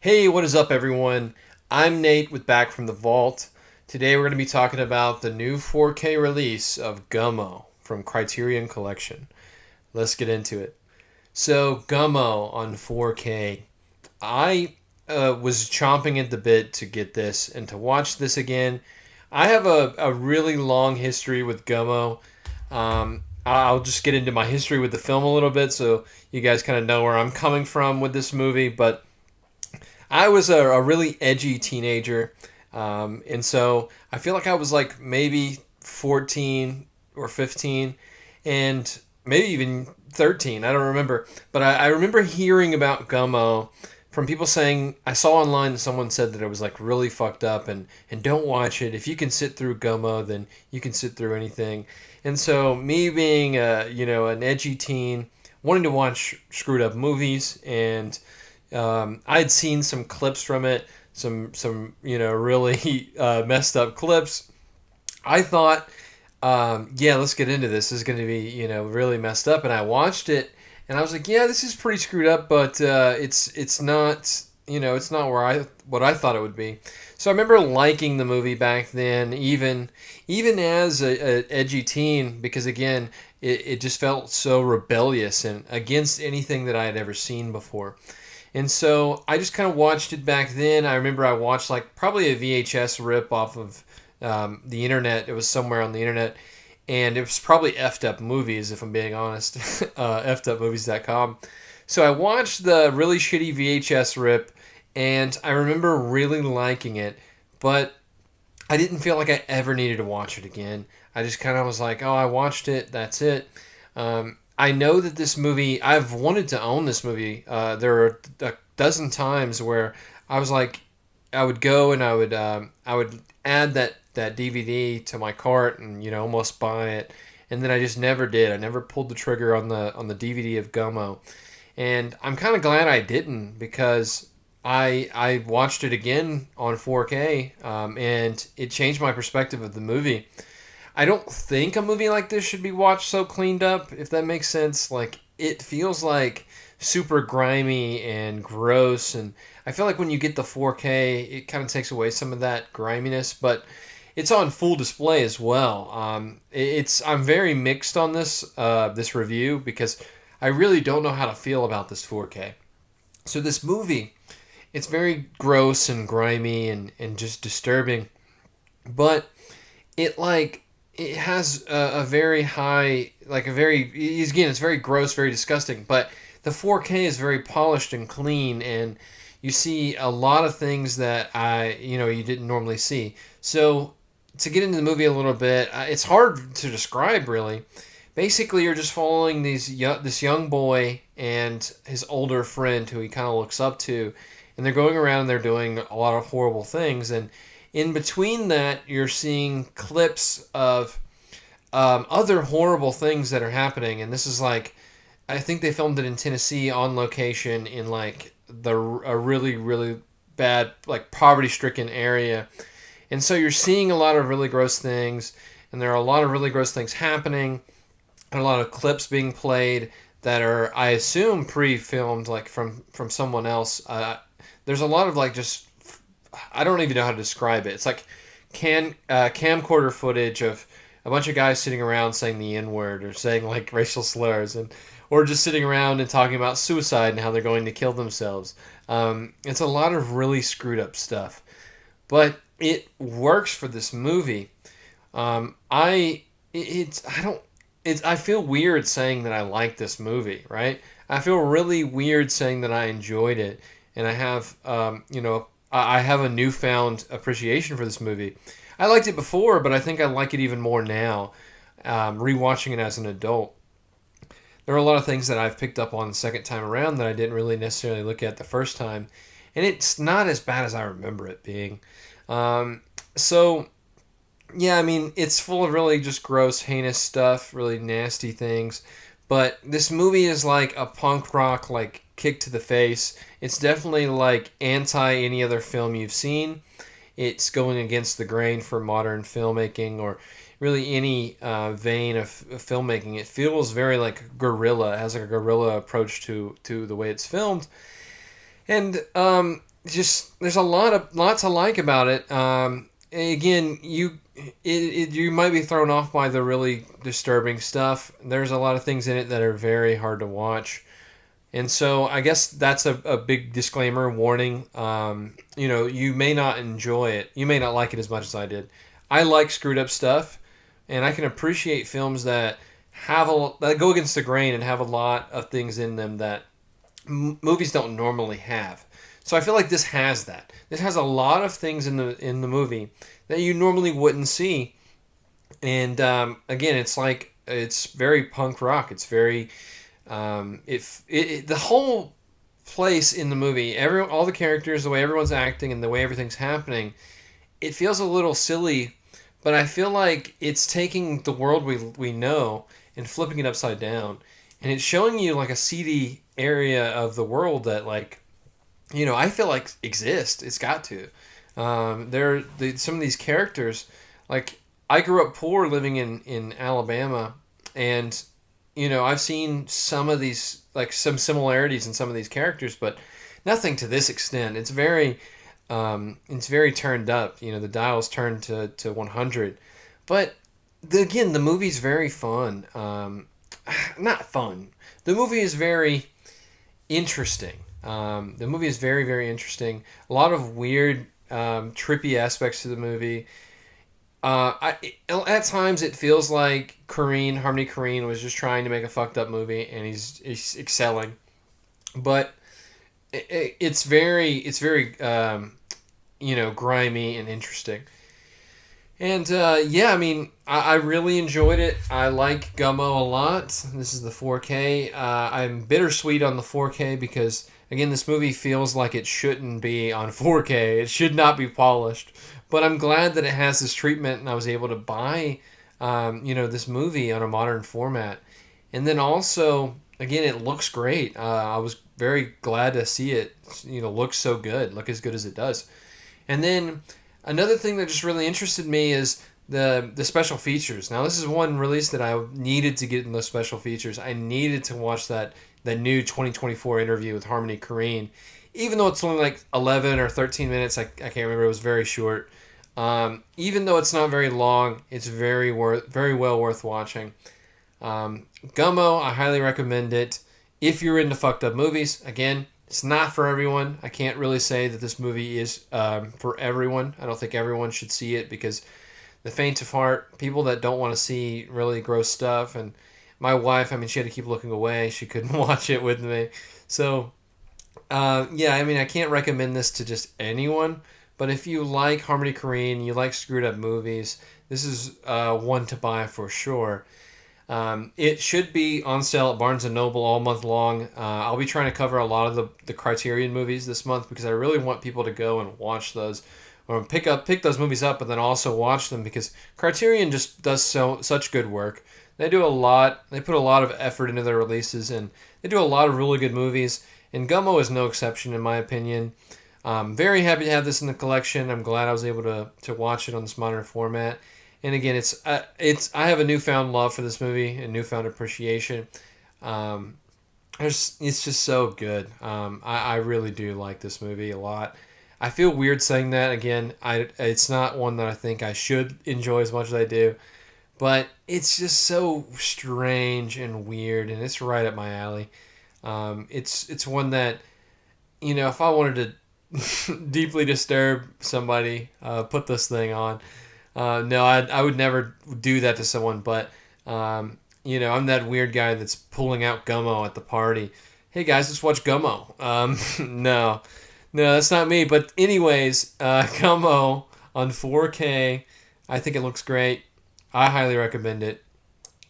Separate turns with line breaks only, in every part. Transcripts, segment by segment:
Hey, what is up, everyone? I'm Nate with Back from the Vault. Today we're going to be talking about the new 4K release of Gummo from Criterion Collection. Let's get into it. So, Gummo on 4K. I was chomping at the bit to get this and to watch this again. I have a really long history with Gummo. I'll just get into my history with the film a little bit so you guys kind of know where I'm coming from with this movie, but I was a really edgy teenager, and so I feel like I was like maybe 14 or 15, and maybe even 13. I don't remember, but I remember hearing about Gummo from people saying I saw online that someone said that it was like really fucked up and don't watch it. If you can sit through Gummo, then you can sit through anything. And so me being an edgy teen, wanting to watch screwed up movies and I'd seen some clips from it, some really messed up clips. I thought, yeah, let's get into this. This is going to be really messed up, and I watched it, and I was like, yeah, this is pretty screwed up, but it's not it's not where I what I thought it would be. So I remember liking the movie back then, even as a edgy teen, because again, it just felt so rebellious and against anything that I had ever seen before. And so I just kind of watched it back then. I remember I watched like probably a VHS rip off of the internet. It was somewhere on the internet. And it was probably effed up movies, if I'm being honest. effedupmovies.com. So I watched the really shitty VHS rip, and I remember really liking it, but I didn't feel like I ever needed to watch it again. I just kind of was like, oh, I watched it, that's it. I know that this movie, I've wanted to own this movie. There are a dozen times where I was like, I would go and I would add that DVD to my cart and almost buy it, and then I just never did. I never pulled the trigger on the DVD of Gummo, and I'm kind of glad I didn't because I watched it again on 4K, and it changed my perspective of the movie. I don't think a movie like this should be watched so cleaned up, if that makes sense. Like, it feels like super grimy and gross, and I feel like when you get the 4K, it kind of takes away some of that griminess, but it's on full display as well. I'm very mixed on this review because I really don't know how to feel about this 4K. So this movie, it's very gross and grimy and just disturbing, but it has a very high, like a very, again, it's very gross, very disgusting, but the 4K is very polished and clean, and you see a lot of things that you didn't normally see. So to get into the movie a little bit, it's hard to describe really. Basically, you're just following this young boy and his older friend who he kind of looks up to, and they're going around and they're doing a lot of horrible things, and in between that, you're seeing clips of other horrible things that are happening. And this is like, I think they filmed it in Tennessee on location in like a really, really bad, like poverty stricken area. And so you're seeing a lot of really gross things, and there are a lot of really gross things happening, and a lot of clips being played that are, I assume, pre-filmed, like from someone else. There's a lot of like just I don't even know how to describe it. It's like camcorder footage of a bunch of guys sitting around saying the N word or saying like racial slurs, and or just sitting around and talking about suicide and how they're going to kill themselves. It's a lot of really screwed up stuff, but it works for this movie. I feel weird saying that I like this movie, right? I feel really weird saying that I enjoyed it, and I have I have a newfound appreciation for this movie. I liked it before, but I think I like it even more now, rewatching it as an adult. There are a lot of things that I've picked up on the second time around that I didn't really necessarily look at the first time, and it's not as bad as I remember it being. So, yeah, I mean, it's full of really just gross, heinous stuff, really nasty things. But this movie is like a punk rock, like, kick to the face. It's definitely like anti any other film you've seen. It's going against the grain for modern filmmaking or really any vein of filmmaking. It feels very like guerrilla. It has like a guerrilla approach to the way it's filmed. And just there's a lot to like about it. Again, you might be thrown off by the really disturbing stuff. There's a lot of things in it that are very hard to watch. And so I guess that's a big disclaimer, warning. You may not enjoy it. You may not like it as much as I did. I like screwed up stuff, and I can appreciate films that that go against the grain and have a lot of things in them that movies don't normally have. So I feel like this has that. This has a lot of things in the movie that you normally wouldn't see. And again, it's very punk rock. It's very the whole place in the movie, all the characters, the way everyone's acting, and the way everything's happening, it feels a little silly, but I feel like it's taking the world we know and flipping it upside down, and it's showing you like a seedy area of the world that I feel like exists. It's got to. Some of these characters, like I grew up poor living in Alabama, and I've seen some of these, like some similarities in some of these characters, but nothing to this extent. It's very turned up. The dial's turned to 100, but again, the movie's very fun. Not fun. The movie is very interesting. The movie is very, very interesting. A lot of weird, trippy aspects to the movie. At times it feels like Harmony Korine was just trying to make a fucked up movie, and he's excelling. But it's very grimy and interesting. And yeah, I mean, I really enjoyed it. I like Gummo a lot. This is the 4K. I'm bittersweet on the 4K because, again, this movie feels like it shouldn't be on 4K. It should not be polished. But I'm glad that it has this treatment, and I was able to buy, this movie on a modern format. And then also, again, it looks great. I was very glad to see it, look so good, look as good as it does. And then another thing that just really interested me is the special features. Now, this is one release that I needed to get in those special features. I needed to watch that new 2024 interview with Harmony Korine. Even though it's only like 11 or 13 minutes, I can't remember. It was very short. Even though it's not very long, it's very well worth watching. Gummo, I highly recommend it. If you're into fucked up movies, again, it's not for everyone. I can't really say that this movie is for everyone. I don't think everyone should see it because the faint of heart, people that don't want to see really gross stuff, and my wife, I mean, she had to keep looking away. She couldn't watch it with me. So, yeah, I mean, I can't recommend this to just anyone. But if you like Harmony Korine, you like screwed up movies, this is one to buy for sure. It should be on sale at Barnes & Noble all month long. I'll be trying to cover a lot of the Criterion movies this month because I really want people to go and watch those or pick those movies up, but then also watch them because Criterion just does such good work. They do a lot. They put a lot of effort into their releases, and they do a lot of really good movies. And Gummo is no exception, in my opinion. I'm very happy to have this in the collection. I'm glad I was able to watch it on this modern format. And again, I have a newfound love for this movie and newfound appreciation. It's just so good. I really do like this movie a lot. I feel weird saying that again. It's not one that I think I should enjoy as much as I do, but it's just so strange and weird, and it's right up my alley. It's one that if I wanted to deeply disturb somebody, put this thing on. No, I would never do that to someone, but, I'm that weird guy that's pulling out Gummo at the party. Hey guys, let's watch Gummo. No, that's not me. But anyways, Gummo on 4K, I think it looks great. I highly recommend it.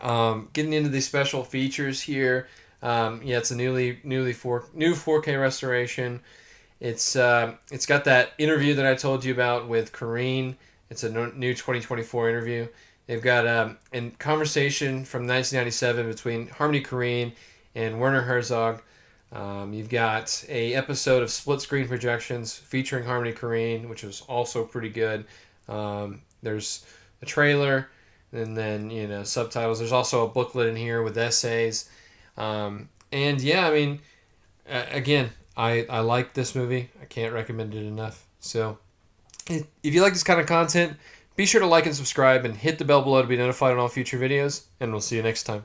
Getting into these special features here, yeah, it's a new 4K restoration. It's got that interview that I told you about with Korine. It's a new 2024 interview. They've got a conversation from 1997 between Harmony Korine and Werner Herzog. You've got a episode of split screen projections featuring Harmony Korine, which was also pretty good. There's a trailer, and then subtitles. There's also a booklet in here with essays. And yeah, I mean, again, I like this movie. I can't recommend it enough. So if you like this kind of content, be sure to like and subscribe and hit the bell below to be notified on all future videos, and we'll see you next time.